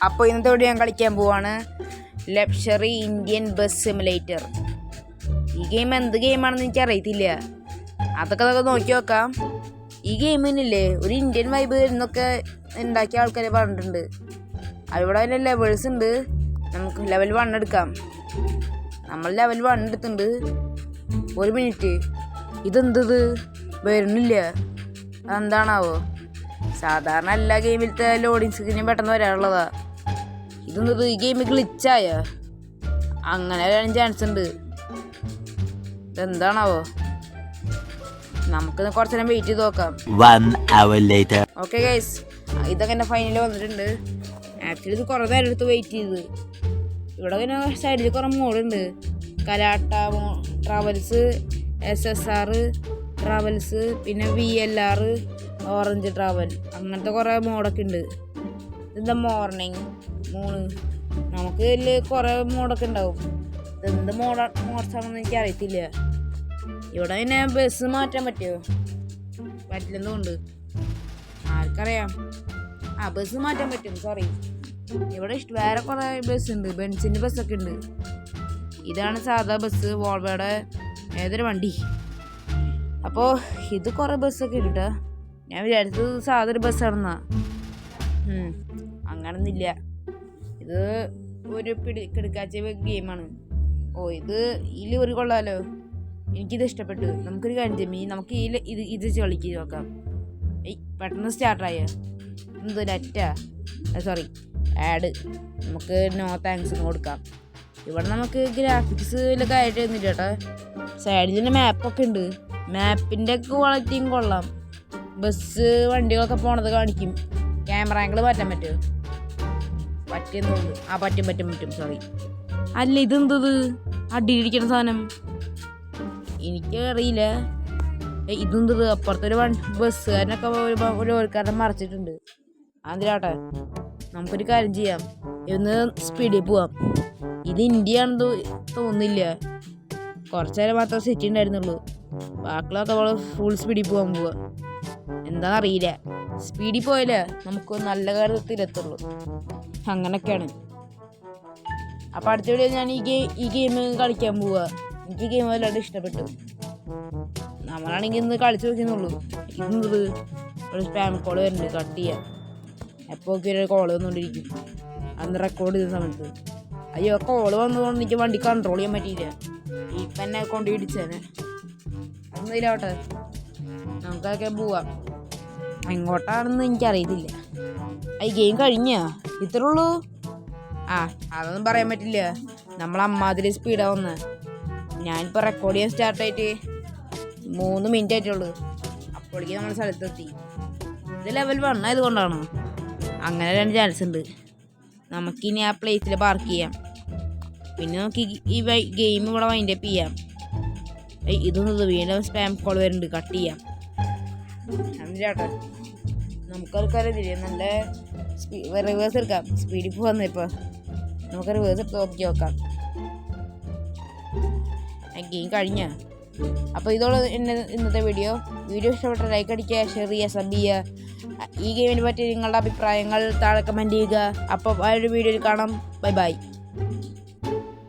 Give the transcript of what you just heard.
അപ്പോൾ ഇന്നത്തെ വീഡിയോ ഞാൻ കളിക്കാൻ പോവാണ് ലക്ഷറി ഇന്ത്യൻ ബസ് സിമുലേറ്റർ. ഈ ഗെയിം എന്ത് ഗെയിമാണെന്ന് എനിക്ക് അറിയത്തില്ല. അതൊക്കെ നോക്കി നോക്കാം. ഈ ഗെയിമിനില്ലേ ഒരു ഇന്ത്യൻ വൈബ് എന്നൊക്കെ ഉണ്ടാക്കിയ ആൾക്കാർ പറഞ്ഞിട്ടുണ്ട്. അവിടെ അതിൻ്റെ ലെവൽസ് ഉണ്ട്. നമുക്ക് ലെവൽ 1 എടുക്കാം. നമ്മൾ ലെവൽ 1 എടുത്തിട്ടുണ്ട്. ഒരു മിനിറ്റ്, ഇതെന്തത് വരുന്നില്ല, അതെന്താണാവോ? സാധാരണ എല്ലാ ഗെയിമിലത്തെ ലോഡിങ് സ്ക്രീനും പെട്ടെന്ന് വരാനുള്ളതാ. ഇതെന്തത് ഈ ഗെയിം ഗ്ലിച്ചായ? അങ്ങനെ വരാൻ ചാൻസ് ഉണ്ട്. ഇതെന്താണാവോ? നമുക്ക് കുറച്ച് നേരം വെയിറ്റ് ചെയ്ത് നോക്കാം. ഓക്കെ ഗൈസ്, ഇതൊക്കെ എൻ്റെ ഫൈനൽ വന്നിട്ടുണ്ട്. ആക്ച്വലി ഇത് കുറേ നേരം എടുത്ത് വെയിറ്റ് ചെയ്ത്. ഇവിടെ പിന്നെ സൈഡിൽ കുറേ മോഡുണ്ട്. കലാട്ട ട്രാവൽസ്, SSR ട്രാവൽസ്, പിന്നെ VLR, ഓറഞ്ച് ട്രാവൽ, അങ്ങനത്തെ കുറേ മോഡൊക്കെ ഉണ്ട്. ഇതെന്താ മോർണിംഗ് 3. നമുക്ക് ഇതിൽ കുറേ മോഡൊക്കെ ഉണ്ടാവും. ഇതെന്ത് മോഡ്സാണെന്ന് എനിക്ക് അറിയത്തില്ല. ഇവിടെ പിന്നെ ബസ് മാറ്റാൻ പറ്റുമോ? പറ്റില്ലെന്നുണ്ട്, ആർക്കറിയാം. ബസ് മാറ്റാൻ പറ്റും. സോറി, ഇവിടെ വേറെ കുറേ ബസ് ഉണ്ട്. ബെൻസിൻ്റെ ബസ്സൊക്കെ ഉണ്ട്. ഇതാണ് സാധാ ബസ്, വോൾവോയുടെ ഏതൊരു വണ്ടി. അപ്പോൾ ഇത് കുറേ ബസ്സൊക്കെ ഉണ്ട് കേട്ടോ. ഞാൻ വിചാരിച്ചത് സാധാ ഒരു ബസ്സാണെന്നാ. അങ്ങനൊന്നുമില്ല. ഇത് ഒരു കിടക്കാച്ച ഗെയിമാണ്. ഇത് ഒരു കൊള്ളാലോ. എനിക്കിത് ഇഷ്ടപ്പെട്ടു. നമുക്കൊരു കാര്യം ചെയ്യും, നമുക്ക് ഇത് കളിക്ക് നോക്കാം. പെട്ടെന്ന് സ്റ്റാർട്ടായ എന്തോ നെറ്റാ, സോറി ആഡ്. നമുക്ക് നോ താങ്ക്സ് എന്ന് കൊടുക്കാം. ഇവിടെ നമുക്ക് ഗ്രാഫിക്സ് വല്ലതൊക്കെ ആയിട്ട് തന്നില്ല കേട്ടോ. സൈഡിൽ തന്നെ മാപ്പൊക്കെ ഉണ്ട്. മാപ്പിൻ്റെ ക്വാളിറ്റിയും കൊള്ളാം. ബസ് വണ്ടികളൊക്കെ പോണത് കാണിക്കും. ക്യാമറ ആംഗിൾ മാറ്റാൻ പറ്റുമോ? പറ്റിയെന്നുണ്ട്. പറ്റും. സോറി, അല്ല ഇതെന്തത് അടിയിലിരിക്കുന്ന സാധനം? എനിക്ക് അറിയില്ല. ഇതെന്തത്? അപ്പുറത്തൊരു ബസ്സുകാരനൊക്കെ ഒരു ഓർക്കാരനെ മറച്ചിട്ടുണ്ട്. അതിലാട്ടെ നമുക്കൊരു കാര്യം ചെയ്യാം, ഇന്ന് സ്പീഡിൽ പോവാം. ഇത് ഇന്ത്യയാണെന്ന് തോന്നുന്നില്ല. കുറച്ച് നേരം മാത്രമേ സിറ്റി ഉണ്ടായിരുന്നുള്ളൂ. ബാക്കിലൊക്കെ നമ്മൾ ഫുൾ സ്പീഡിൽ പോകാൻ പോവാ. എന്താണെന്നറിയില്ല. സ്പീഡിൽ പോയാലേ നമുക്ക് നല്ല കാര്യത്തിലെത്തുള്ളൂ. അങ്ങനെയൊക്കെയാണ്. അപ്പോൾ അടുത്ത വീഡിയോ ഞാൻ ഈ ഗെയിം കളിക്കാൻ പോവുക. എനിക്ക് ഗെയിം വല്ലാണ്ട് ഇഷ്ടപ്പെട്ടു. നമ്മളാണെങ്കിൽ ഇന്ന് കളിച്ചു നോക്കുന്നുള്ളൂ. ഇന്നത് ഒരു സ്പാം കോൾ വരുന്നുണ്ട്, കട്ട് ചെയ്യാം. എപ്പോൾ ഒരു കോൾ വന്നുകൊണ്ടിരിക്കും. അന്ന് റെക്കോർഡ് ചെയ്യുന്ന സമയത്ത് അയ്യോ കോൾ വന്നതുകൊണ്ട് എനിക്ക് വണ്ടി കൺട്രോൾ ചെയ്യാൻ പറ്റിയില്ല. ഇപ്പം എന്നെ കൊണ്ട് ഇടിച്ചേനെ. ഒന്നുമില്ലാവട്ടെ, നമുക്കൊക്കെ പോവാം. എങ്ങോട്ടാണെന്ന് എനിക്കറിയത്തില്ല. ഈ ഗെയിം കഴിഞ്ഞാ? ഇത്രേ ഉള്ളൂ? അതൊന്നും പറയാൻ പറ്റില്ല. നമ്മൾ അമ്മാതിരി സ്പീഡാവുന്ന. ഞാനിപ്പോൾ റെക്കോർഡ് ചെയ്യാൻ സ്റ്റാർട്ടായിട്ട് 3 മിനിറ്റ് ആയിട്ടുള്ളൂ. അപ്പോഴേക്കും നമ്മൾ സ്ഥലത്തെത്തി. ഇത് ലെവൽ 1 ആയതുകൊണ്ടാണ്. അങ്ങനെ 2 ചാൻസ് ഉണ്ട്. നമുക്കിനി ആ പ്ലേസിൽ പാർക്ക് ചെയ്യാം. പിന്നെ നമുക്ക് ഈ ഗെയിം ഇവിടെ വൈൻഡപ്പ് ചെയ്യാം. ഇതൊന്നും വീണ്ടും സ്പാം കോൾ വരുന്നുണ്ട്, കട്ട് ചെയ്യാം. എന്നിട്ടാട്ടെ നമുക്കറിയില്ലേ, നല്ല റിവേഴ്സ് എടുക്കാം. സ്പീഡിൽ പോകാൻ ഇപ്പോൾ നമുക്ക് റിവേഴ്സ് എടുത്ത് നോക്കാം. ഗെയിം കഴിഞ്ഞ. അപ്പോൾ ഇതോടെ ഇന്നത്തെ വീഡിയോ ഇഷ്ടപ്പെട്ട ലൈക്ക് അടിക്കുക, ഷെയർ ചെയ്യുക, സബ് ചെയ്യുക. ഈ ഗെയിമിനെ പറ്റി നിങ്ങളുടെ അഭിപ്രായങ്ങൾ താഴെ കമൻറ്റ് ചെയ്യുക. അപ്പോൾ ആ ഒരു വീഡിയോയിൽ കാണാം. ബൈ.